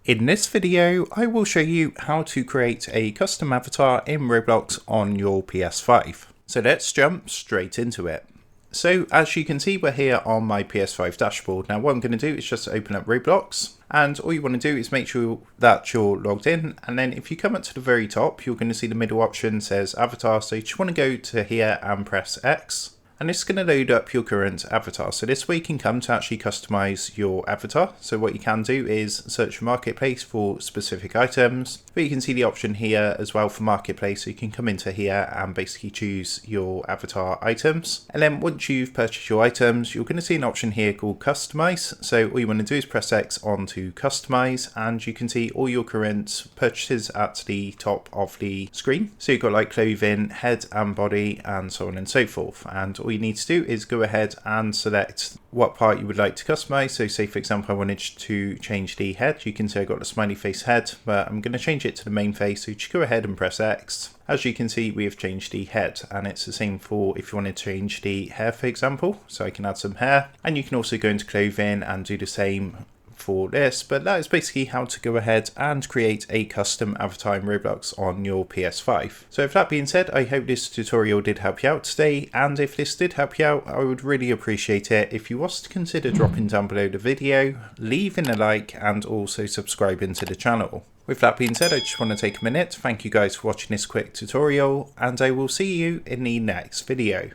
In this video, I will show you how to create a custom avatar in Roblox on your PS5. So let's jump straight into it. So as you can see, we're here on my PS5 dashboard. Now what I'm going to do is just open up Roblox, and all you want to do is make sure that you're logged in, and then if you come up to the very top, you're going to see the middle option says avatar. So you just want to go to here and press X. And it's going to load up your current avatar. So this way you can come to actually customize your avatar. So what you can do is search for marketplace for specific items, but you can see the option here as well for marketplace. So you can come into here and basically choose your avatar items. And then once you've purchased your items, you're going to see an option here called customize. So all you want to do is press X onto customize, and you can see all your current purchases at the top of the screen. So you've got like clothing, head and body, and so on and so forth. And all you need to do is go ahead and select what part you would like to customize. So say for example I wanted to change the head. You can see I got the smiley face head, but I'm going to change it to the main face. So just go ahead and press X. As you can see, we have changed the head, and it's the same for if you want to change the hair, for example. So I can add some hair, and you can also go into clothing and do the same for this. But that is basically how to go ahead and create a custom avatar in Roblox on your PS5. So with that being said, I hope this tutorial did help you out today, and if this did help you out, I would really appreciate it if you was to consider dropping down below the video, leaving a like, and also subscribing to the channel. With that being said, I just want to take a minute to thank you guys for watching this quick tutorial, and I will see you in the next video.